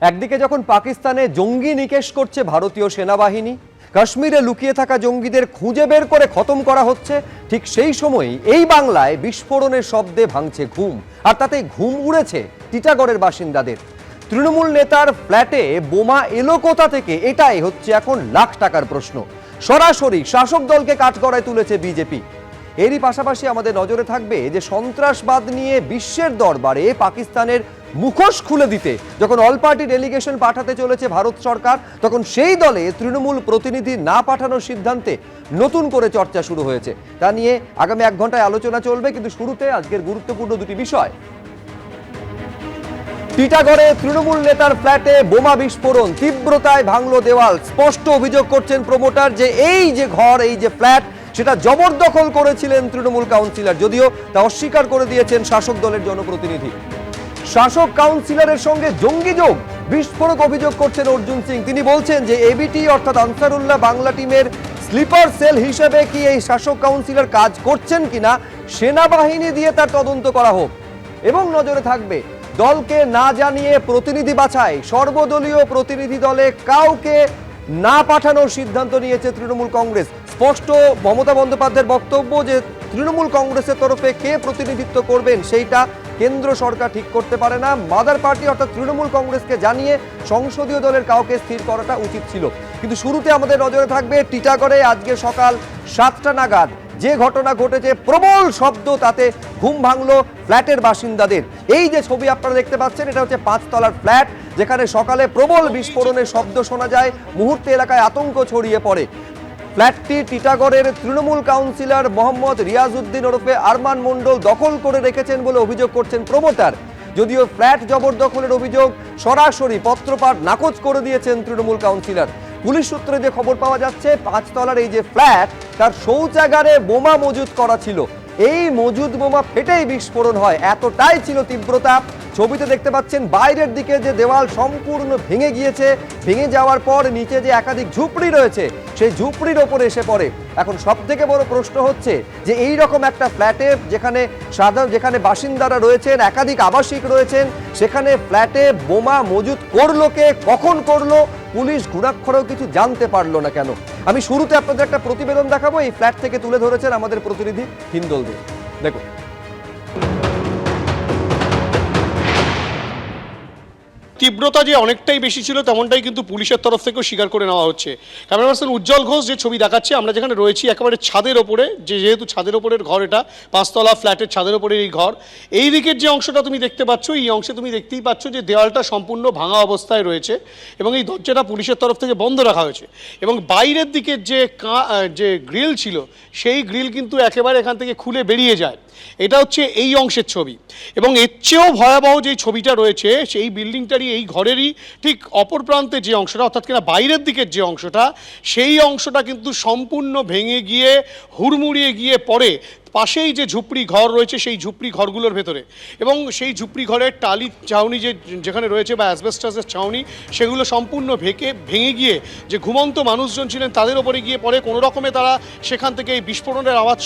একদিকে যখন পাকিস্তানে জঙ্গি নিকেশ করছে ভারতীয় সেনাবাহিনী, কাশ্মীরে লুকিয়ে থাকা জঙ্গিদের খুঁজে বের করে খতম করা হচ্ছে, ঠিক সেই সময়ই এই বাংলায় বিস্ফোরণের শব্দে ভাঙছে ঘুম। আর তাতে ঘুম উড়েছে টিটাগড়ের বাসিন্দাদের। তৃণমূল নেতার ফ্ল্যাটে বোমা এলো কোথা থেকে, এটাই হচ্ছে এখন লাখ টাকার প্রশ্ন। সরাসরি শাসক দলকে কাঠগড়ায় তুলেছে বিজেপি। এরই পাশাপাশি আমাদের নজরে থাকবে যে সন্ত্রাসবাদ নিয়ে বিশ্বের দরবারে পাকিস্তানের মুখোশ খুলে দিতে যখন অল পার্টি ডেলিগেশন পাঠাতে চলেছে ভারত সরকার, তখন সেই দলে তৃণমূল প্রতিনিধি না পাঠানোর সিদ্ধান্তে নতুন করে চর্চা শুরু হয়েছে। তা নিয়ে আগামী 1 ঘন্টায় আলোচনা চলবে, কিন্তু শুরুতে আজকের গুরুত্বপূর্ণ দুটি বিষয়। টিটাগড়ে তৃণমূল নেতার ফ্ল্যাটে বোমা বিস্ফোরণ, তীব্রতায় ভাঙল দেওয়াল। স্পষ্ট অভিযোগ করছেন প্রমোটার যে এই যে ঘর, এই যে ফ্ল্যাট, সেটা জবরদখল করেছিলেন তৃণমূল কাউন্সিলর, যদিও তা অস্বীকার করে দিয়েছেন শাসক দলের জনপ্রতিনিধি। শাসক কাউন্সিলরের সঙ্গে জঙ্গি যোগ, বিস্ফোরক অভিযোগ করছেন অর্জুন সিং। তিনি বলছেন যে এবিটি অর্থাৎ আনসারুল্লাহ বাংলা টিমের স্লিপার সেল হিসেবে কি এই শাসক কাউন্সিলর কাজ করছেন কিনা সেনাবাহিনী দিয়ে তার তদন্ত করা হোক। এবং নজরে থাকবে দলকে না জানিয়ে প্রতিনিধি বাছাই, সর্বদলীয় প্রতিনিধি দলে কাউকে না পাঠানোর সিদ্ধান্ত নিয়েছে তৃণমূল কংগ্রেস। স্পষ্ট মমতা বন্দ্যোপাধ্যায়ের বক্তব্য যে তৃণমূল কংগ্রেসের তরফে কে প্রতিনিধিত্ব করবেন সেইটা কেন্দ্র সরকার ঠিক করতে পারে না, মাদার পার্টি অর্থাৎ তৃণমূল কংগ্রেসকে জানিয়ে সংসদীয় দলের কাউকে স্থির করাটা উচিত ছিল। কিন্তু শুরুতে আমাদের নজরে থাকবে টিটাগড়ে আজকে সকাল 7টা নাগাদ যে ঘটনা ঘটেছে, প্রবল শব্দ, তাতে ঘুম ভাঙলো ফ্ল্যাটের বাসিন্দাদের। এই যে ছবি আপনারা দেখতে পাচ্ছেন, এটা হচ্ছে 5 তলার ফ্ল্যাট, যেখানে সকালে প্রবল বিস্ফোরণের শব্দ শোনা যায়। মুহূর্তে এলাকায় আতঙ্ক ছড়িয়ে পড়ে। ফ্ল্যাটটি টিটাগড়ের তৃণমূল কাউন্সিলর মোহাম্মদ রিয়াজউদ্দিন ওরফে আরমান মণ্ডল দখল করে রেখেছেন বলে অভিযোগ করছেন প্রমোটার। যদিও ফ্ল্যাট জবরদখলের অভিযোগ সরাসরি পত্রপাঠ নাকচ করে দিয়েছেন তৃণমূল কাউন্সিলর। পুলিশ সূত্রে যে খবর পাওয়া যাচ্ছে, 5 তলার এই যে ফ্ল্যাট, তার শৌচাগারে বোমা মজুত করা ছিল। এই মজুদ বোমা ফেটেই বিস্ফোরণ হয়, এতটাই ছিল তীব্রতা। ছবিতে দেখতে পাচ্ছেন বাইরের দিকে যে দেওয়াল সম্পূর্ণ ভেঙে গিয়েছে। ভেঙে যাওয়ার পর নিচে যে একাধিক ঝুপড়ি রয়েছে, সেই ঝুপড়ির ওপরে এসে পড়ে। এখন সব থেকে বড় প্রশ্ন হচ্ছে যে এই রকম একটা ফ্ল্যাটে যেখানে বাসিন্দারা রয়েছেন, একাধিক আবাসিক রয়েছেন, সেখানে ফ্ল্যাটে বোমা মজুত করলো কে, কখন করলো, পুলিশ ঘুণাক্ষরেও কিছু জানতে পারলো না কেন। আমি শুরুতে আপনাদের একটা প্রতিবেদন দেখাবো, এই ফ্ল্যাট থেকে তুলে ধরেছেন আমাদের প্রতিনিধি হিন্দল দে। দেখুন। তীব্রতা যে অনেকটাই বেশি ছিল তেমনটাই কিন্তু পুলিশের তরফ থেকেও স্বীকার করে নেওয়া হচ্ছে। ক্যামেরা পার্সন উজ্জ্বল ঘোষ যে ছবি দেখাচ্ছে, আমরা যেখানে রয়েছি একেবারে ছাদের ওপরে, যেহেতু ছাদের ওপরের ঘর, এটা 5 তলা ফ্ল্যাটের ছাদের ওপরের এই ঘর। এই দিকের যে অংশটা তুমি দেখতে পাচ্ছ, এই অংশে তুমি দেখতেই পাচ্ছ যে দেওয়ালটা সম্পূর্ণ ভাঙা অবস্থায় রয়েছে এবং এই দরজাটা পুলিশের তরফ থেকে বন্ধ রাখা হয়েছে। এবং বাইরের দিকের যে গ্রিল ছিল, সেই গ্রিল কিন্তু একেবারে এখান থেকে খুলে বেরিয়ে যায়। এটা হচ্ছে এই অংশের ছবি। এবং এর চেয়েও ভয়াবহ যে ছবিটা রয়েছে, সেই বিল্ডিংটারই, এই ঘরেরই ঠিক অপর প্রান্তে যে অংশটা, অর্থাৎ কিনা বাইরের দিকের যে অংশটা, সেই অংশটা কিন্তু সম্পূর্ণ ভেঙে গিয়ে হুড়মুড়িয়ে গিয়ে পড়ে পাশেই যে ঝুপড়ি ঘর রয়েছে, সেই ঝুপড়ি ঘরগুলোর ভেতরে। এবং সেই ঝুপড়ি ঘরের টালি ছাউনি যেখানে রয়েছে বা অ্যাসবেস্টাসের ছাউনি, সেগুলো সম্পূর্ণ ভেঙে গিয়ে যে ঘুমন্ত মানুষজন ছিলেন তাদের ওপরে গিয়ে পড়ে। কোনো রকমে তারা সেখান থেকে এই বিস্ফোরণের আওয়াজ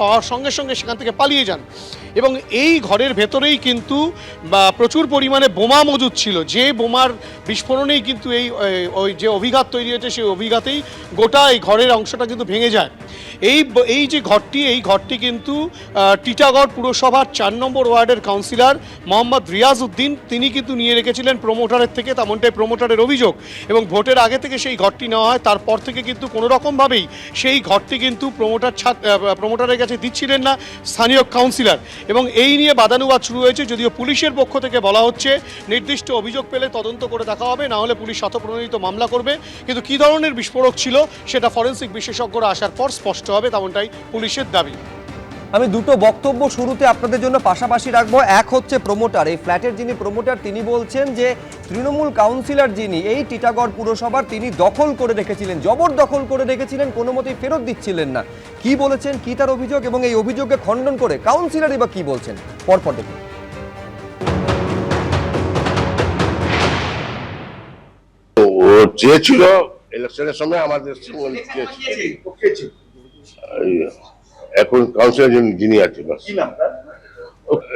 পাওয়ার সঙ্গে সঙ্গে সেখান থেকে পালিয়ে যান। এবং এই ঘরের ভেতরেই কিন্তু প্রচুর পরিমাণে বোমা মজুদ ছিল, যে বোমার বিস্ফোরণেই কিন্তু ওই যে অভিঘাত তৈরি হয়েছে, সেই অভিঘাতেই গোটা এই ঘরের অংশটা কিন্তু ভেঙে যায়। এই যে ঘরটি, এই ঘরটি কিন্তু টিটাগড় পুরসভার 4 নম্বর ওয়ার্ডের কাউন্সিলর মোহাম্মদ রিয়াজউদ্দিন, তিনি কিন্তু নিয়ে রেখেছিলেন প্রমোটারের থেকে, তেমনটাই প্রমোটারের অভিযোগ। এবং ভোটের আগে থেকে সেই ঘরটি নেওয়া হয়, তারপর থেকে কিন্তু কোনো রকমভাবেই সেই ঘরটি কিন্তু প্রমোটারের কাছে দিচ্ছিলেন না স্থানীয় কাউন্সিলর। এবং এই নিয়ে বাদানুবাদ শুরু হয়েছে। যদিও পুলিশের পক্ষ থেকে বলা হচ্ছে নির্দিষ্ট অভিযোগ পেলে তদন্ত করে দেখা হবে, না হলে পুলিশ স্বতঃপ্রণোদিত মামলা করবে। কিন্তু কী ধরনের বিস্ফোরক ছিল সেটা ফরেন্সিক বিশেষজ্ঞরা আসার পর স্পষ্ট হবে, তেমনটাই পুলিশের দাবি। আমি দুটো বক্তব্য শুরুতে আপনাদের জন্য পাশাপাশি রাখবো। এক হচ্ছে প্রমোটার, এই ফ্ল্যাটের যিনি প্রমোটার, তিনি বলছেন যে তৃণমূল কাউন্সিলর যিনি এই টিটাগড় পুরসভার, তিনি দখল করে রেখেছিলেন, জবরদখল করে রেখেছিলেন, কোনো মতেই ফেরত দিচ্ছিলেন না। কি বলেছেন, কি তার অভিযোগ, এবং এই অভিযোগকে খণ্ডন করে কাউন্সিলরই বা কি বলছেন, পরপর দেখুন। ও চেয়েছিল ইলেকশনের সময় আমাদের এখন কাউন্সিলর যিনি আছে,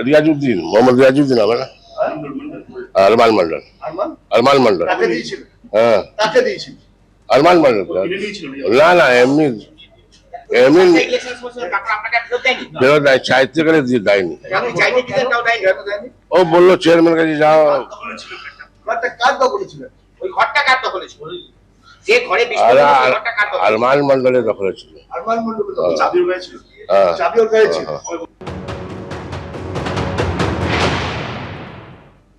রিয়াজউদ্দিন, মোহাম্মদ রিয়াজউদ্দিন, হবে না अरमान मंडल। আরমান अरमान मंडल। কাকে দিয়েছিল? हाँ কাকে দিয়েছিল? अरमान मंडल ना ना एमनी एमनी ফেরত দেয় চাইতে গেলে দেয়নি। ও বললো চেয়ারম্যান কাছে যাও। ঘরটা কার দখলে ছিল? ওই ঘরটা কার দখলে ছিল? যে ঘরে আর বিস্ফোরণ হয়েছে, ওই ঘরটা কার দখলে ছিল? अरमान मंडलेর দখলে ছিল। আরমান মন্ডল তো চাবি ওর গায়ে ছিল। হ্যাঁ। চাবি ওর গায়ে ছিল।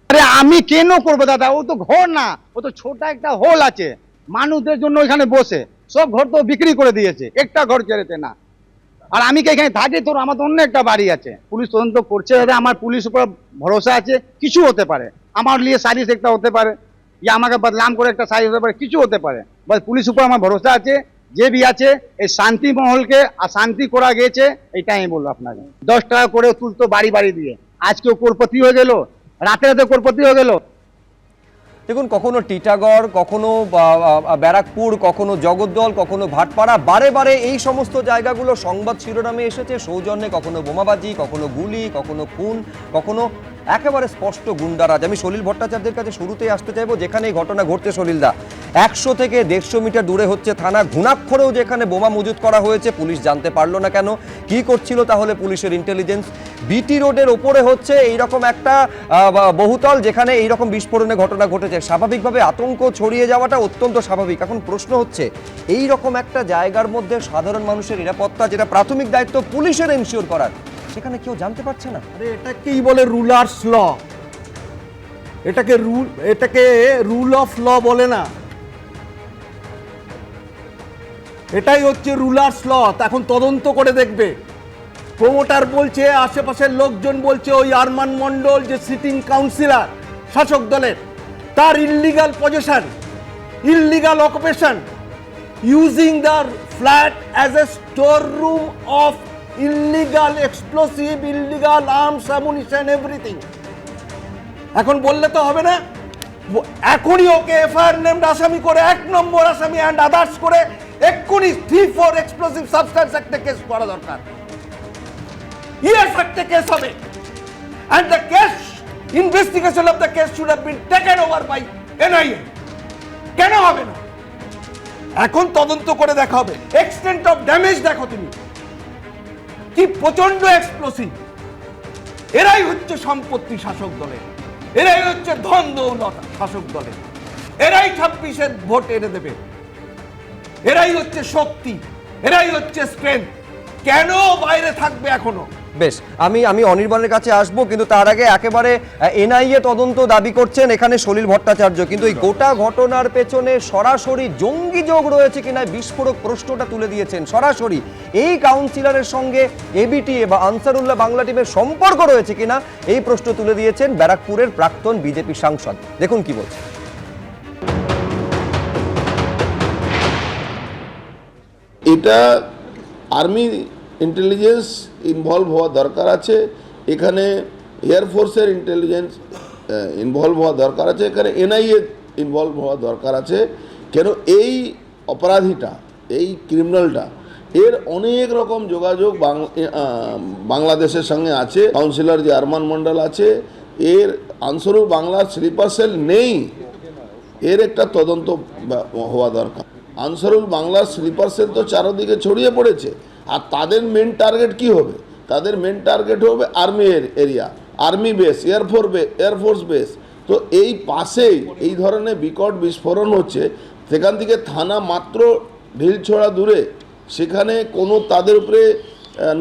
আরে আমি কেন করবো দাদা, ও তো ঘর না, ও তো ছোট একটা হোল আছে মানুষদের জন্য ওইখানে বসে, সব ঘর তো বিক্রি করে দিয়েছে, একটা ঘর ছেড়েছে না। আর আমি কি এখানে থাকি? তোর আমার তো অন্য একটা বাড়ি আছে, পুলিশ তদন্ত করছে দাদা, আমার পুলিশ উপর ভরসা আছে, কিছু হতে পারে, আমার লিয়ে সাজিশ একটা হতে পারে, ইয়া আমাকে বদনাম করে একটা সাজিশ হতে পারে, কিছু হতে পারে, বাস পুলিশ উপর আমার ভরসা আছে। যে বি আছে এই শান্তি মহলকে আর শান্তি করা গেছে, এইটাই আমি বলবো আপনাকে। 10 টাকা করে তুলতো বাড়ি বাড়ি দিয়ে, আজকে কোরপতি হয়ে গেল, রাতে রাতে কোরপতি হয়ে গেল। দেখুন, কখনো টিটাগড়, কখনো ব্যারাকপুর, কখনো জগদ্দল, কখনো ভাটপাড়া, বারে বারে এই সমস্ত জায়গাগুলো সংবাদ শিরোনামে এসেছে সৌজন্যে, কখনো বোমাবাজি, কখনো গুলি, কখনো খুন, কখনো একেবারে স্পষ্ট গুন্ডারাজ। আমি সলিল ভট্টাচার্যের কাছে শুরুতেই আসতে চাইবো, যেখানে এই ঘটনা ঘটছে সলিলদা, 100 থেকে 150 মিটার দূরে হচ্ছে থানা, ঘুণাক্ষরেও যেখানে বোমা মজুত করা হয়েছে, পুলিশ জানতে পারলো না কেন, কি করছিল তাহলে পুলিশের ইন্টেলিজেন্স? বিটি রোডের ওপরে হচ্ছে এইরকম একটা বহুতল, যেখানে এইরকম বিস্ফোরণের ঘটনা ঘটেছে, স্বাভাবিকভাবে আতঙ্ক ছড়িয়ে যাওয়াটা অত্যন্ত স্বাভাবিক। এখন প্রশ্ন হচ্ছে, এই রকম একটা জায়গার মধ্যে সাধারণ মানুষের নিরাপত্তা, যেটা প্রাথমিক দায়িত্ব পুলিশের এনশিওর করার, সেখানে কেউ জানতে পারছে না। আরে এটাকেই বলে রুলার্স ল, এটাকে রুল অফ ল বলে না, এটাই হচ্ছে রুলার্স ল। এখন তদন্ত করে দেখবে। প্রমোটার বলছে, আশেপাশের লোকজন বলছে, ওই আরমান মন্ডল যে সিটিং কাউন্সিলর শাসক দলের, তার illegal possession, illegal occupation, using the flat as a store room of illegal explosive, illegal arms, ammunition, everything. এখন বললে তো হবে না, এখনই ওকে এফআইআর নেমড আসামি করে, 1 নম্বর আসামি অ্যান্ড আদার্স করে এক্ষুনি 3-4 এক্সপ্লোসিভ সাবস্টেন্স অ্যাক্টে কেস করা দরকার। ইয়েস অ্যাক্টে কেস হবে, and the case investigation of the case should have been taken over by NIA. কেন হবে না? এখন তদন্ত করে দেখা হবে, এক্সটেন্ট অফ ড্যামেজ দেখো তুমি, কি প্রচন্ড এক্সপ্লোসিভ। এরাই হচ্ছে সম্পত্তি শাসক দলের, এরাই হচ্ছে ধন দৌলত শাসক দলের, এরাই 26-এর ভোট এনে দেবে, এরাই হচ্ছে শক্তি, এরাই হচ্ছে স্ট্রেংথ। কেন বাইরে থাকবে এখনো? বেশ, আমি অনির্বাণের কাছে আসবো, কিন্তু তার আগে একেবারে এনআইএ তদন্ত দাবি করছেন এখানে সলিল ভট্টাচার্য, কিন্তু এই গোটা ঘটনার পেছনে সরাসরি জঙ্গি যোগ রয়েছে কিনা বিস্ফোরক প্রশ্নটা তুলে দিয়েছেন। সরাসরি এই কাউন্সিলরের সঙ্গে এবিটিএ বা আনসারুল্লাহ বাংলা টিমের সম্পর্ক রয়েছে কিনা এই প্রশ্ন তুলে দিয়েছেন ব্যারাকপুরের প্রাক্তন বিজেপি সাংসদ। দেখুন কি বলছে। এটা আর্মি ইন্টেলিজেন্স ইনভলভ হওয়া দরকার আছে, এখানে এয়ারফোর্সের ইন্টেলিজেন্স ইনভলভ হওয়া দরকার আছে, এখানে এনআইএ ইনভলভ হওয়া দরকার আছে। কেন এই অপরাধীটা, এই ক্রিমিনালটা, এর অনেক রকম যোগাযোগ বাংলাদেশের সঙ্গে আছে। কাউন্সিলর যে আরমান মন্ডল আছে, এর আনসারুল বাংলার স্লিপার সেল নেই, এর একটা তদন্ত হওয়া দরকার। আনসারুল বাংলার স্লিপার সেল তো চারদিকে ছড়িয়ে পড়েছে, আর তাদের মেন টার্গেট কি হবে? তাদের মেন টার্গেট হবে army area, army base, air force base. তো এই পাশেই এই ধরনের বিকট বিস্ফোরণ হচ্ছে, সেখান থেকে থানা মাত্র ঢিলছোড়া দূরে, সেখানে কোনো তাদের উপরে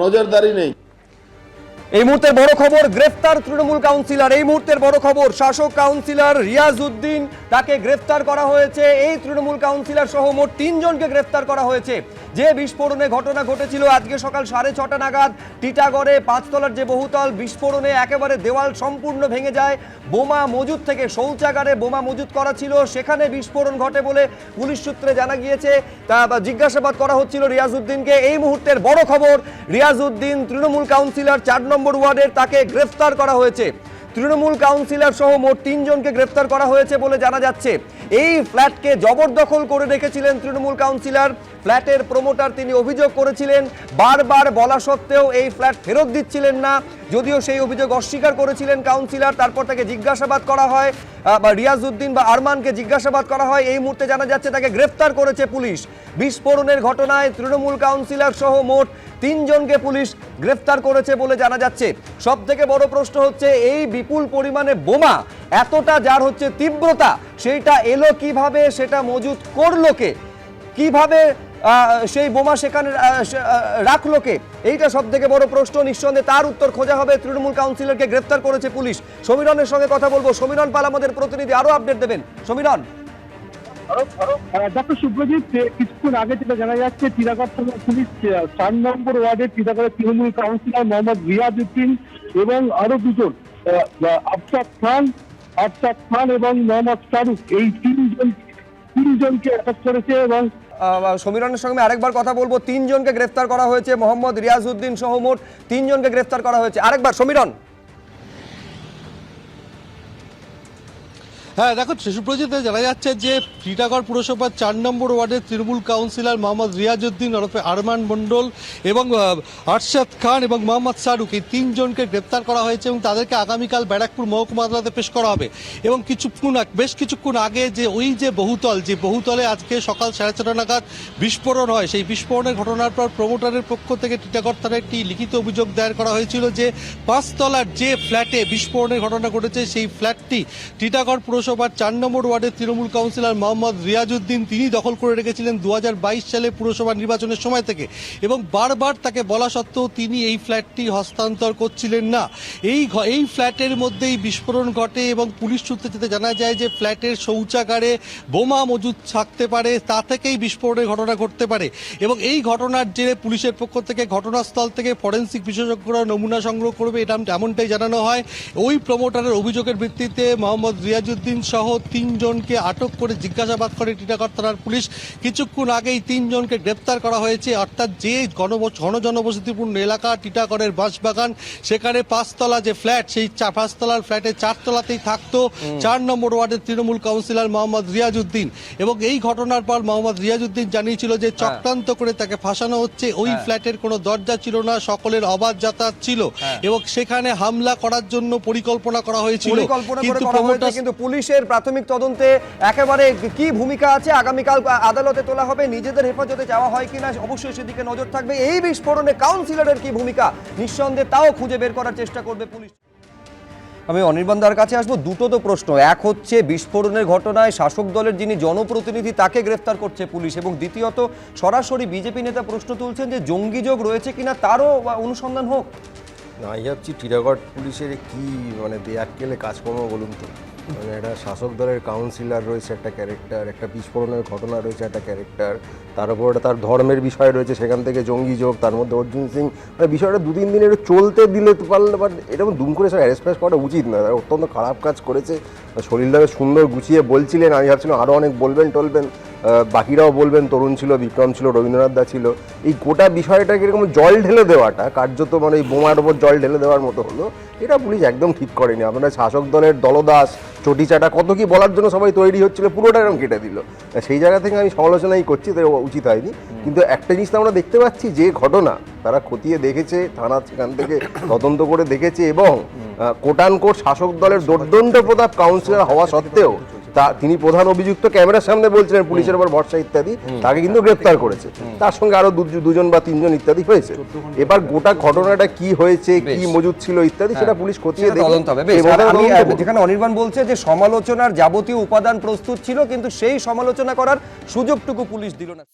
নজরদারি নেই। এই মুহূর্তের বড় খবর, গ্রেফতার তৃণমূল কাউন্সিলর। এই মুহূর্তের বড় খবর, শাসক কাউন্সিলর রিয়াজউদ্দিন, তাকে গ্রেফতার করা হয়েছে। এই তৃণমূল কাউন্সিলর সহ মোট 3 জনকে গ্রেফতার করা হয়েছে। যে বিস্ফোরণে ঘটনা ঘটেছিল আজকে সকাল 6:30 নাগাদ টিটাগড়ে 5 তলার যে বহুতল, বিস্ফোরণে একেবারে দেওয়াল সম্পূর্ণ ভেঙে যায়। বোমা মজুদ থেকে, শৌচাগারে বোমা মজুদ করা ছিল, সেখানে বিস্ফোরণ ঘটে বলে পুলিশ সূত্রে জানা গিয়েছে। তা জিজ্ঞাসাবাদ করা হচ্ছিল রিয়াজউদ্দিনকে। এই মুহূর্তের বড় খবর, রিয়াজউদ্দিন তৃণমূল কাউন্সিলর 4 নম্বর ওয়ার্ডের, তাকে গ্রেফতার করা হয়েছে। তৃণমূল কাউন্সিলর সহ মোট 3 জনকে গ্রেফতার করা হয়েছে বলে জানা যাচ্ছে। এই ফ্ল্যাটকে জবরদখল করে রেখেছিলেন তৃণমূল কাউন্সিলর। ফ্ল্যাটের প্রমোটার তিনি অভিযোগ করেছিলেন, বারবার বলা সত্ত্বেও এই ফ্ল্যাট ফেরত দিচ্ছিলেন না। যদিও সেই অভিযোগ অস্বীকার করেছিলেন কাউন্সিলর, তারপর তাকে জিজ্ঞাসাবাদ করা হয় বা রিয়াজউদ্দিন বা আরমানকে জিজ্ঞাসাবাদ করা হয়। এই মুহূর্তে জানা যাচ্ছে তাকে গ্রেফতার করেছে পুলিশ। বিস্ফোরণের ঘটনায় তৃণমূল কাউন্সিলর সহ মোট 3 জনকে পুলিশ গ্রেফতার করেছে বলে জানা যাচ্ছে। সব থেকে বড় প্রশ্ন হচ্ছে এই বিপুল পরিমাণে বোমা, এতটা যার হচ্ছে তীব্রতা, সেইটা এলো কিভাবে, সেটা মজুত করলো কে, কিভাবে সেই বোমা সেখানে রাখলো কে, এইটা সব থেকে বড় প্রশ্ন। নিঃসন্দেহে তার উত্তর খোঁজা হবে। তৃণমূল কাউন্সিলরকে গ্রেফতার করেছে পুলিশ। সমীরনের সঙ্গে কথা বলবো। সমীরন পাল আমাদের প্রতিনিধি, আরো আপডেট দেবেন। সমীরন। ডক্টর সুব্রজিৎ, কিছুক্ষণ আগে যেটা জানা যাচ্ছে টিটাগড় থানা পুলিশ 4 নম্বর ওয়ার্ডের টিটাগড়ের তৃণমূল কাউন্সিলর মোহাম্মদ রিয়াজউদ্দিন এবং আরো দুজন আফসাদ খান এবং মোহাম্মদ শাহরুখ, এই তিনজনকে অ্যাটাক করেছে। এবং সমীরনের সঙ্গে আরেকবার কথা বলবো। 3 জনকে গ্রেফতার করা হয়েছে, মোহাম্মদ রিয়াজউদ্দিন সহ মোট 3 জনকে গ্রেফতার করা হয়েছে। আরেকবার সমীরন। হ্যাঁ দেখো সুপ্রজিৎ, জানা যাচ্ছে যে টিটাগড় পুরসভার 4 নম্বর ওয়ার্ডের তৃণমূল কাউন্সিলর মোহাম্মদ রিয়াজউদ্দিন ওরফে আরমান মণ্ডল এবং আরশাদ খান এবং মোহাম্মদ শাহরুখ, এই 3 জনকে গ্রেপ্তার করা হয়েছে এবং তাদেরকে আগামীকাল ব্যারাকপুর মহকুমা আদালতে পেশ করা হবে। এবং বেশ কিছুক্ষণ আগে যে বহুতলে আজকে সকাল 4:30 নাগাদ বিস্ফোরণ হয়, সেই বিস্ফোরণের ঘটনার পর প্রমোটারের পক্ষ থেকে টিটাগড় থানায় একটি লিখিত অভিযোগ দায়ের করা হয়েছিল যে 5 তলার যে ফ্ল্যাটে বিস্ফোরণের ঘটনা ঘটেছে সেই ফ্ল্যাটটি টিটাগড় পুরসভার 4 নম্বর ওয়ার্ডের তৃণমূল কাউন্সিলর মোহাম্মদ রিয়াজউদ্দিন তিনি দখল করে রেখেছিলেন 2022 সালে পুরসভা নির্বাচনের সময় থেকে, এবং বারবার তাকে বলা সত্ত্বেও তিনি এই ফ্ল্যাটটি হস্তান্তর করছিলেন না। এই ফ্ল্যাটের মধ্যেই বিস্ফোরণ ঘটে এবং পুলিশ সূত্রে যেতে জানা যায় যে ফ্ল্যাটের শৌচাগারে বোমা মজুদ থাকতে পারে, তা থেকেই বিস্ফোরণের ঘটনা ঘটতে পারে। এবং এই ঘটনার জেরে পুলিশের পক্ষ থেকে ঘটনাস্থল থেকে ফরেনসিক বিশেষজ্ঞরা নমুনা সংগ্রহ করবে, এমনটাই জানানো হয়। ওই প্রমোটারের অভিযোগের ভিত্তিতে মোহাম্মদ রিয়াজউদ্দিন সহ 3 জনকে আটক করে জিজ্ঞাসাবাদ করে টিটাগড় থানার পুলিশ। কিছুক্ষণ আগেই 3 জনকে গ্রেপ্তার করা হয়েছে। অর্থাৎ যে ঘনজনবসতিপূর্ণ এলাকা টিটাগড়ের বাঁশবাগান, সেখানে 5 তলা যে ফ্ল্যাট, সেই 5 তলার ফ্ল্যাটে 4 তলাতেই থাকতো 4 নম্বর ওয়ার্ডের তৃণমূল কাউন্সিলর মোহাম্মদ রিয়াজউদ্দিন। এবং এই ঘটনার পর মোহাম্মদ রিয়াজউদ্দিন জানিয়েছিল যে চক্রান্ত করে তাকে ফাঁসানো হচ্ছে। ওই ফ্ল্যাটের কোনো দরজা ছিল না, সকলের অবাধ যাতায়াত ছিল এবং সেখানে হামলা করার জন্য পরিকল্পনা করা হয়েছিল। কিন্তু পুলিশের প্রাথমিক তদন্তে একেবারে কি ভূমিকা আছে, আগামীকাল আদালতে তোলা হবে। নিজেদের হেফাজতে যাওয়া হয় কিনা অবশ্যই সেদিকে নজর থাকবে। এই বিস্ফোরণে কাউন্সিলরের কি ভূমিকা, নিঃসন্দেহে তাও খুঁজে বের করার চেষ্টা করবে পুলিশ। আমি অনির্বাণদার কাছে আসবো। দুটো তো প্রশ্ন, এক হচ্ছে বিস্ফোরণের ঘটনায় শাসক দলের যিনি জনপ্রতিনিধি তাকে গ্রেফতার করছে পুলিশ, এবং দ্বিতীয়ত সরাসরি বিজেপি নেতা প্রশ্ন তুলছেন যে জঙ্গি যোগ রয়েছে কিনা তারও অনুসন্ধান হোক। না, এই ভাবছি টিটাগড় পুলিশের কি বেআক্কেলে কাজকর্ম বলুন তো। একটা শাসক দলের কাউন্সিলর রয়েছে একটা ক্যারেক্টার, একটা বিস্ফোরণের ঘটনা রয়েছে একটা ক্যারেক্টার, তার উপর তার ধর্মের বিষয় রয়েছে, সেখান থেকে জঙ্গি যোগ, তার মধ্যে অর্জুন সিং, বিষয়টা 2-3 দিন একটু চলতে দিলে পারলে, বাট এরকম দুম করে সব অ্যারেস্ট করাটা উচিত না। তারা অত্যন্ত খারাপ কাজ করেছে। শরীরদাবে সুন্দর গুছিয়ে বলছিলেন, আমি ভাবছিলাম আরও অনেক বলবেন, বাকিরাও বলবেন, তরুণ ছিল, বিক্রম ছিল, রবীন্দ্রনাথ দা ছিল। এই গোটা বিষয়টাকে এরকম জল ঢেলে দেওয়াটা, কার্যত এই বোমার ওপর জল ঢেলে দেওয়ার মতো হলো, এটা পুলিশ একদম ঠিক করেনি। আপনারা শাসক দলের দলদাস, চটিচাটা, কত কি বলার জন্য সবাই তৈরি হচ্ছিল, পুরোটা এরকম কেটে দিল। সেই জায়গা থেকে আমি সমালোচনাই করছি, তাই উচিত হয়নি। কিন্তু একটা জিনিস আমরা দেখতে পাচ্ছি, যে ঘটনা তারা খতিয়ে দেখেছে, থানা সেখান থেকে তদন্ত করে দেখেছে, এবং কোটানকোট শাসক দলের দুর্দণ্ড প্রতাপ কাউন্সিলর হওয়া সত্ত্বেও তিনি প্রধান অভিযুক্ত, ক্যামেরার সামনে বলছিলেন পুলিশের উপর ভরসা ইত্যাদি, তাকে কিন্তু গ্রেপ্তার করেছে। তার সঙ্গে আরো 2জন বা 3 জন ইত্যাদি হয়েছে। এবার গোটা ঘটনাটা কি হয়েছে, কি মজুদ ছিল ইত্যাদি, সেটা পুলিশ খতিয়ে দেখে। যেখানে অনির্বাণ বলছে যে সমালোচনার যাবতীয় উপাদান প্রস্তুত ছিল, কিন্তু সেই সমালোচনা করার সুযোগটুকু পুলিশ দিল না।